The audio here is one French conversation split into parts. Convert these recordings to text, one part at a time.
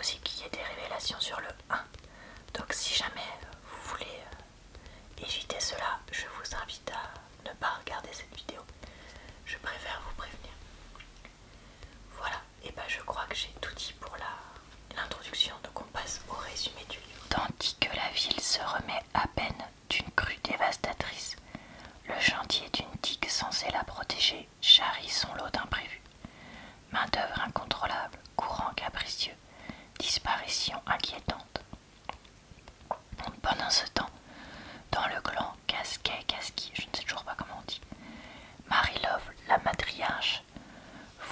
aussi qu'il y ait des révélations sur le 1. Donc si jamais vous voulez éviter cela, je vous invite à ne pas regarder cette vidéo. Je préfère vous prévenir. Voilà, et ben je crois que j'ai tout dit pour l'introduction, donc on passe au résumé du livre. Tandis que la ville se remet à peine d'une crue dévastatrice, le chantier d'une digue censée la protéger charrie son lot d'imprévus. Main-d'œuvre incontrôlable, courant capricieux, disparition inquiétante. Pendant ce temps, dans le clan Casquet-Casqui, je ne sais toujours pas comment on dit, Marie-Love, la matriarche,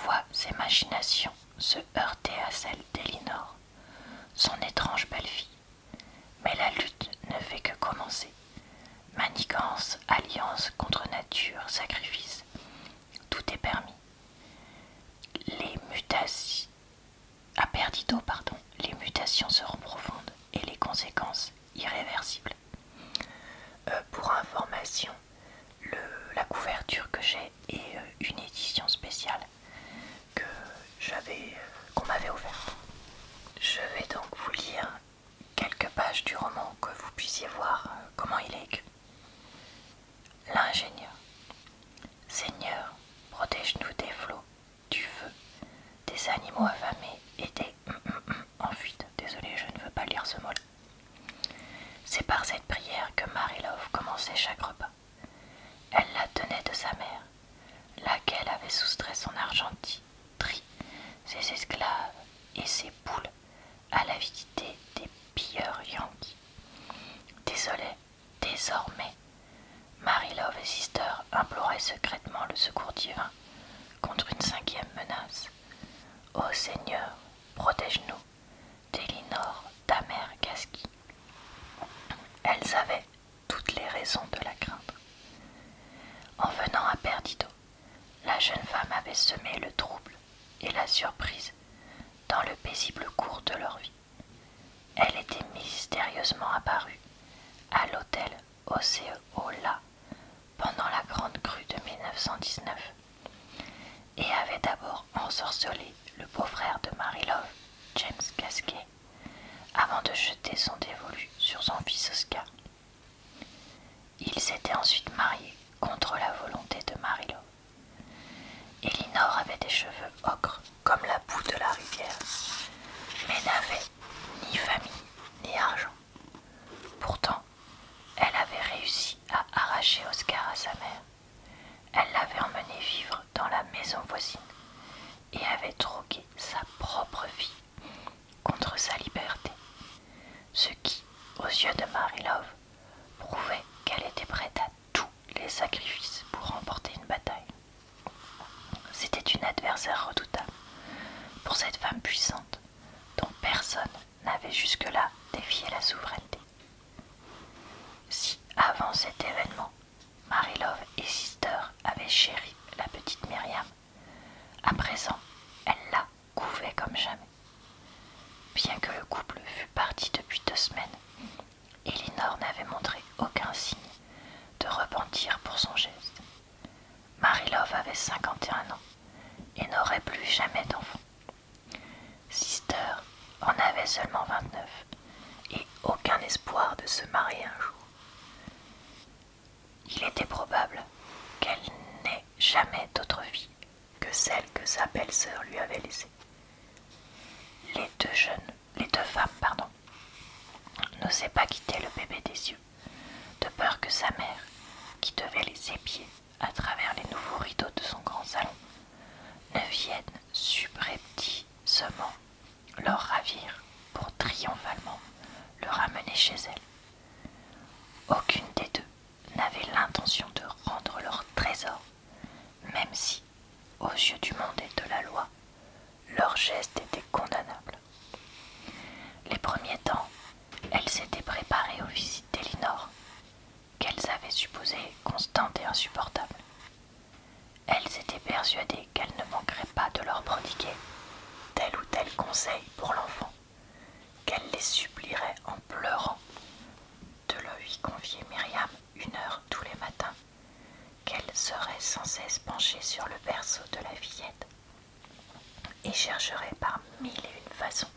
voit ses machinations se heurter à celles d'Elinor, son étrange belle-fille. Mais la lutte ne fait que commencer. Manigance, alliance contre nature, sacrifice, tout est permis. Les mutations... À Perdido, pardon, les mutations seront profondes et les conséquences irréversibles. Pour information, la couverture que j'ai est une édition spéciale qu'on m'avait offerte. Je vais donc vous lire quelques pages du roman, que vous puissiez voir comment il est écrit. L'ingénieur. Seigneur, protège-nous des flots, du feu, des animaux affamés et des en fuite. Désolée, je ne veux pas lire ce mot-là. C'est par cette prière que Marie-Love commençait chaque repas. Elle la tenait de sa mère, laquelle avait soustrait son argenterie, ses esclaves et ses poules à l'avidité des pilleurs yankees. Désormais, Marie-Love et Sister imploraient secrètement le secours divin contre une 5e menace. Ô Seigneur, protège-nous d'Elinor, d'Amer Casqui. Elles avaient toutes les raisons de la craindre. En venant à Perdido, la jeune femme avait semé le trouble et la surprise dans le paisible cours de leur vie. Elle était mystérieusement apparue à l'hôtel Océola pendant la grande crue de 1919 et avait d'abord ensorcelé le beau-frère de Marie-Love, James Casquet, avant de jeter son dévolu sur son fils Oscar. Ils s'étaient ensuite mariés contre la volonté de Marie-Love. Elinor avait des cheveux ocre comme la boue de la rivière, mais n'avait ni famille ni argent. Pourtant, elle avait réussi à arracher Oscar à sa mère. Elle l'avait emmené vivre dans la maison voisine et avait troqué sa propre vie contre sa liberté, ce qui, aux yeux de Marie-Love, prouvait qu'elle était prête à tous les sacrifices pour remporter une bataille. C'était une adversaire redoutable pour cette femme puissante dont personne n'avait jusque-là défié la souveraineté. Si, avant cet événement, Marie-Love et Sister avaient chéri la petite Myriam, à présent, elle la couvait comme jamais. Bien que le couple fût parti depuis 2 semaines, Elinor n'avait montré aucun signe de repentir pour son geste. Marie-Love avait 51 ans et n'aurait plus jamais d'enfant. Sister en avait seulement 29 et aucun espoir de se marier un jour. Il était probable qu'elle n'ait jamais d'autre vie que celle que sa belle-sœur lui avait laissée. Les deux femmes, n'osaient pas quitter le bébé des yeux, de peur que sa mère, qui devait les épier à travers les nouveaux rideaux de son grand salon, ne vienne subrepticement leur ravir pour triomphalement le ramener chez elle. Aucune des deux n'avait l'intention de rendre leur trésor, même si, aux yeux du monde et de la loi, leur geste était condamnable. Les premiers temps, elles s'étaient préparées aux visites d'Elinor, qu'elles avaient supposées constantes et insupportables. Elles étaient persuadées qu'elle ne manquerait pas de leur prodiguer tel ou tel conseil pour l'enfant, qu'elle les supplierait en pleurant de lui confier Myriam 1 heure tous les matins, qu'elle serait sans cesse penchée sur le berceau de la fillette et chercherait par 1001 façons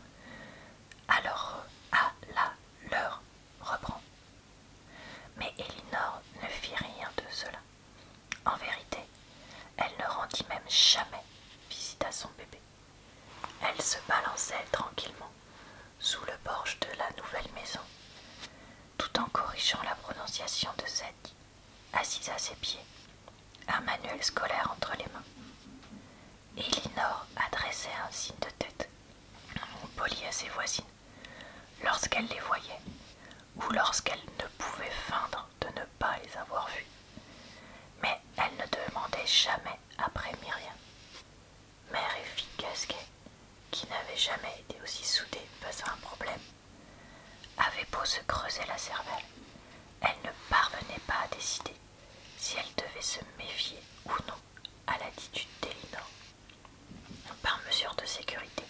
assise à ses pieds, un manuel scolaire entre les mains. Elinor adressait un signe de tête, poli à ses voisines, lorsqu'elle les voyait, ou lorsqu'elle ne pouvait feindre de ne pas les avoir vus. Mais elle ne demandait jamais après Myriam. Mère et fille casquées, qui n'avaient jamais été aussi soudées face à un problème, avaient beau se creuser la cervelle, elle ne parvenait pas à décider si elle devait se méfier ou non à l'attitude d'Elinor. Par mesure de sécurité,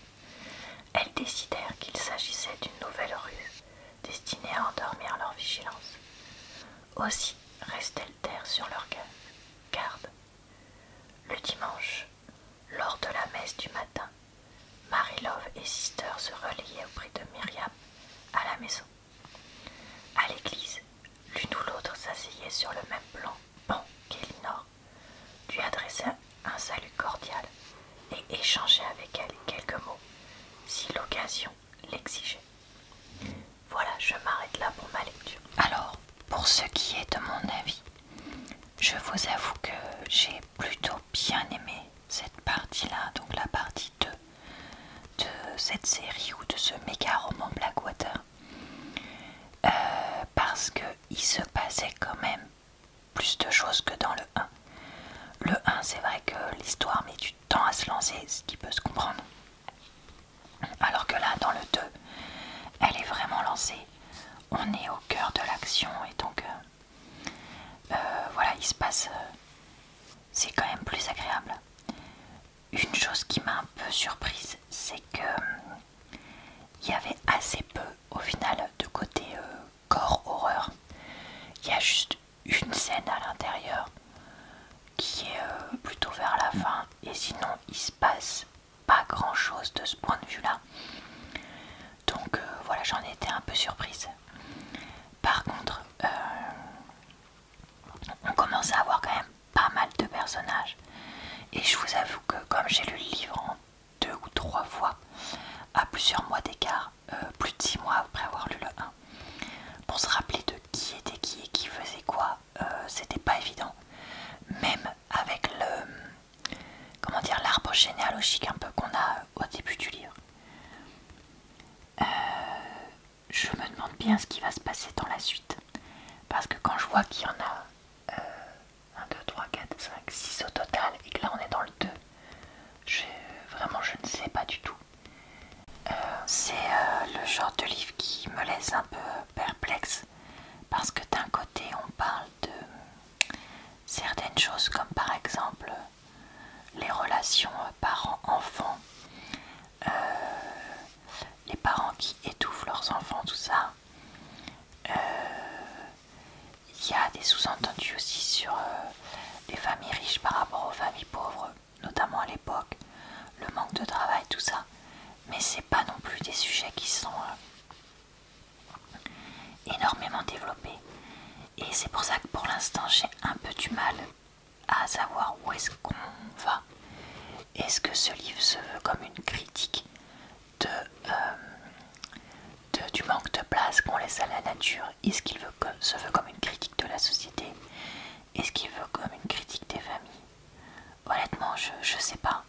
elles décidèrent qu'il s'agissait d'une nouvelle ruse destinée à endormir leur vigilance. Aussi restèrent terre sur leur garde. Le dimanche, lors de la messe du matin, Marie-Love et Sister se relayaient auprès de Myriam à la maison. À l'église, l'une ou l'autre s'asseyait sur le même banc qu'Elinor, lui adressait un salut cordial et échangeait avec elle quelques mots, si l'occasion l'exigeait. Voilà, je m'arrête là pour ma lecture. Alors, pour ce qui est de mon avis, je vous avoue que j'ai plutôt bien aimé cette partie-là, donc la partie 2 de cette série ou de ce méga roman Blackwater, parce qu'il se passait quand même plus de choses que dans le 1. Le 1, c'est vrai que l'histoire met du temps à se lancer, ce qui peut se comprendre, alors que là, dans le 2, elle est vraiment lancée. On est au cœur de l'action et donc voilà, il se passe, c'est quand même plus agréable. Une chose qui m'a un peu surprise, c'est que il y avait assez peu au final de côté gore horreur. Il y a juste une scène à l'intérieur qui est plutôt vers la fin, et sinon il se passe pas grand chose de ce point de vue là. Donc voilà, j'en ai été un peu surprise. Par contre, on commence à avoir quand même pas mal de personnages, et je vous avoue que comme j'ai lu le livre en 2 ou 3 fois à plusieurs mois d'écart, plus de 6 mois après avoir lu le 1, pour se rappeler de qui était qui et qui faisait quoi, c'était pas évident. Même avec le, comment dire, l'arbre généalogique un peu qu'on a au début du livre. Je me demande bien ce qui va se passer dans la suite, parce que quand je vois qu'il y en a 1, 2, 3, 4, 5, 6 au total, et que là on est dans le 2, vraiment je ne sais pas du tout. C'est le genre de livre qui me laisse un peu perplexe, parce que d'un côté on parle de certaines choses comme par exemple les relations parents-enfants, les parents qui étouffent leurs enfants, tout ça. Il y a des sous-entendus aussi sur les familles riches par rapport aux familles pauvres, notamment à l'époque, le manque de travail, tout ça. Mais c'est pas non plus des sujets qui sont énormément développés. Et c'est pour ça que pour l'instant j'ai un peu du mal à savoir où est-ce qu'on va. Est-ce que ce livre se veut comme une critique du manque de place qu'on laisse à la nature? Est-ce qu'il se veut comme une critique de la société? Est-ce qu'il veut comme une critique des familles? Honnêtement, je sais pas.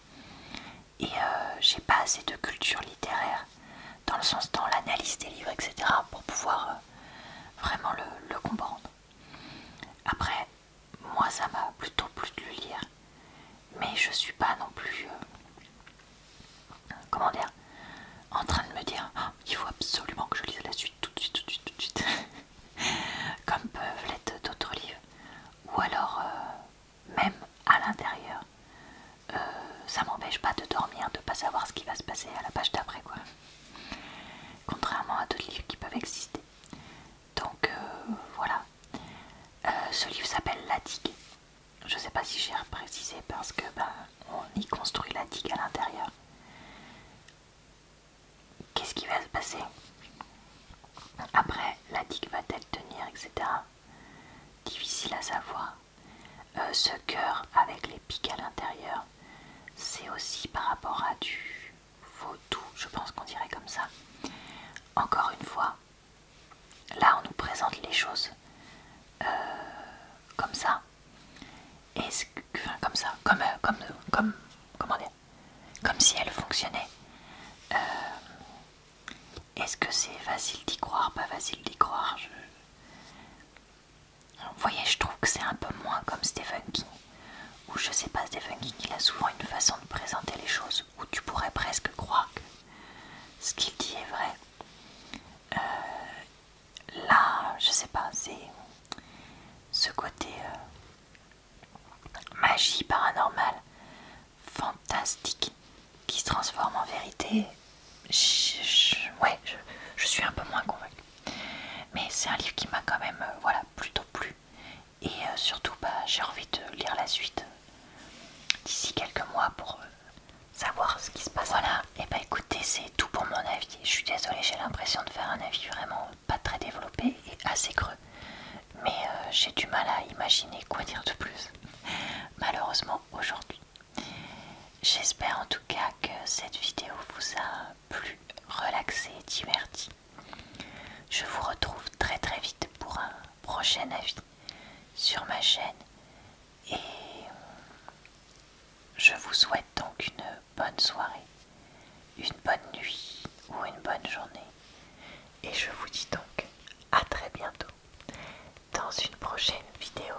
Et j'ai pas assez de culture littéraire, dans le sens dans l'analyse des livres, etc., pour pouvoir vraiment le comprendre. Après, moi ça m'a plutôt plu de le lire, mais je suis pas non plus, comment dire, en train de me dire oh, il faut absolument que je lise la suite tout de suite, tout de suite, tout de suite, comme peuvent l'être d'autres livres. Ou alors, même à l'intérieur, ça m'empêche pas de dormir, de pas savoir ce qui va se passer à la page d'après, quoi. Contrairement à d'autres livres qui peuvent exister. Donc voilà. Ce livre s'appelle La Digue. Je sais pas si j'ai précisé parce que on y construit la digue à l'intérieur. Qu'est-ce qui va se passer après? La digue va-t-elle tenir, etc. Difficile à savoir. Ce cœur avec les pics à l'intérieur, c'est aussi par rapport à du vaudou, je pense qu'on dirait comme ça. Encore une fois, là on nous présente les choses comme ça, est-ce que c'est facile d'y croire, pas facile d'y croire? Vous voyez, je trouve que c'est un peu moins comme Stephen King. Ou je sais pas, Stephen King, il a souvent une façon de présenter les choses où tu pourrais presque croire que ce qu'il dit est vrai. Là, je sais pas, c'est ce côté magie paranormale, fantastique, qui se transforme en vérité. Ouais, je suis un peu moins convaincue. Mais c'est un livre qui m'a quand même voilà, plutôt plu. Et surtout, j'ai envie de lire la suite d'ici quelques mois pour savoir ce qui se passe. Voilà, et bah écoutez, c'est tout pour mon avis. Je suis désolée, j'ai l'impression de faire un avis vraiment pas très développé et assez creux. Mais j'ai du mal à imaginer quoi dire de plus, malheureusement, aujourd'hui. J'espère en tout cas que cette vidéo vous a plu, relaxé et diverti. Je vous retrouve très très vite pour un prochain avis sur ma chaîne. Et je vous souhaite donc une bonne soirée, une bonne nuit ou une bonne journée. Et je vous dis donc à très bientôt dans une prochaine vidéo.